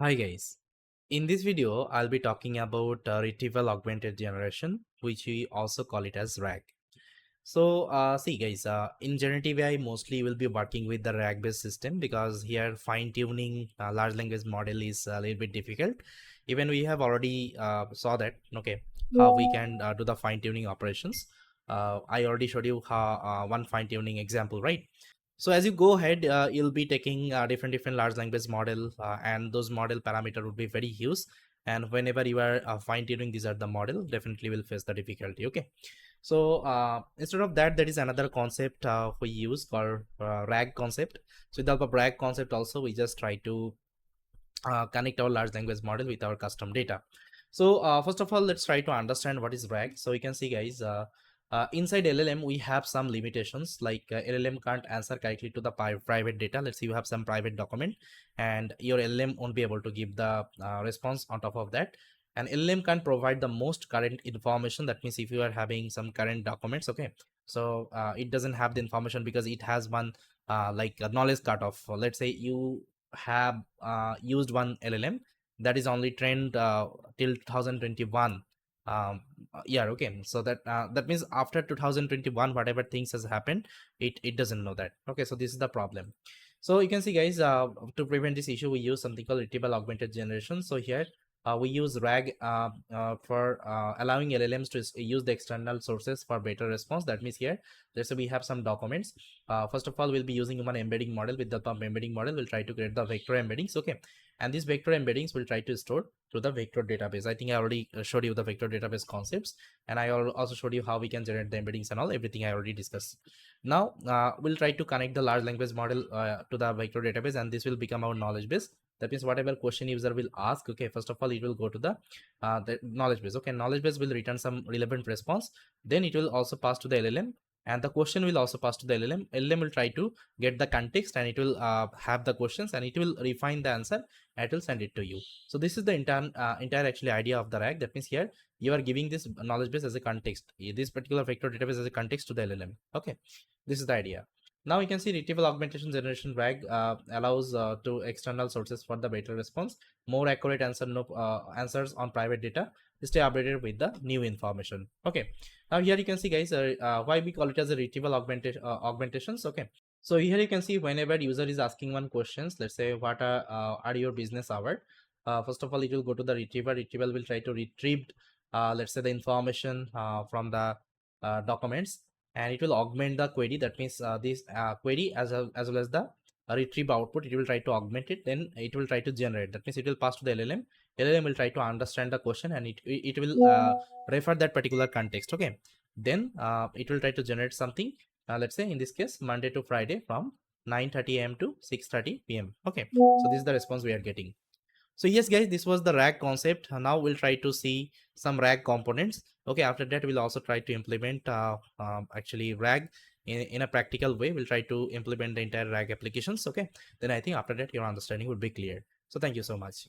Hi guys, in this video I'll be talking about Retrieval-Augmented Generation, which we also call it as RAG. So see guys, in generative AI mostly we'll be working with the RAG based system because here fine-tuning large language model is a little bit difficult. Even we have already saw that, okay, how we can do the fine-tuning operations. I already showed you how one fine-tuning example, right? So as you go ahead, you'll be taking different large language model, and those model parameter would be very huge. And whenever you are fine tuning these are the model, definitely will face the difficulty. Okay, so instead of that, there is another concept we use called RAG concept. So with the RAG concept also, we just try to connect our large language model with our custom data. So first of all, let's try to understand what is RAG. So you can see guys, inside LLM we have some limitations, like LLM can't answer correctly to the private data. Let's say you have some private document and your LLM won't be able to give the response on top of that. And LLM can't provide the most current information. That means if you are having some current documents, okay, so it doesn't have the information because it has one like a knowledge cutoff. Let's say you have used one LLM that is only trained till 2021. Yeah, okay, so that means after 2021 whatever things has happened, it doesn't know that. Okay, so this is the problem. So you can see guys, to prevent this issue we use something called Retrieval-Augmented Generation. So here we use RAG for allowing LLMs to use the external sources for better response. That means here, let's say we have some documents. First of all, we'll be using one embedding model. With the embedding model, we'll try to create the vector embeddings. Okay, and these vector embeddings will try to store to the vector database. I think I already showed you the vector database concepts, and I also showed you how we can generate the embeddings and all. Everything I already discussed. Now we'll try to connect the large language model to the vector database, and this will become our knowledge base. That means whatever question user will ask, okay, first of all it will go to the knowledge base. Okay, knowledge base will return some relevant response. Then it will also pass to the LLM, and the question will also pass to the LLM. LLM will try to get the context, and it will have the questions, and it will refine the answer, and it will send it to you. So this is the entire actually idea of the RAG. That means here you are giving this knowledge base as a context, this particular vector database as a context to the LLM. Okay, this is the idea. Now you can see Retrieval Augmentation Generation RAG allows to external sources for the better response, more accurate answers on private data, stay updated with the new information. Okay, now here you can see guys, why we call it as a Retrieval augmentations. Okay, so here you can see whenever user is asking one questions, let's say what are your business hour. First of all, it will go to the retriever. Retrieval will try to retrieve, let's say, the information from the documents, and it will augment the query. That means this query as well as the retrieve output, it will try to augment it. Then it will try to generate. That means it will pass to the LLM. LLM will try to understand the question, and it will refer that particular context. Okay, then it will try to generate something. Let's say in this case Monday to Friday from 9:30 a.m. to 6:30 p.m. Okay, so this is the response we are getting. So yes guys, this was the RAG concept. Now we'll try to see some RAG components. Okay, after that we'll also try to implement actually RAG in a practical way. We'll try to implement the entire RAG applications. Okay, then I think after that your understanding would be clear. So thank you so much.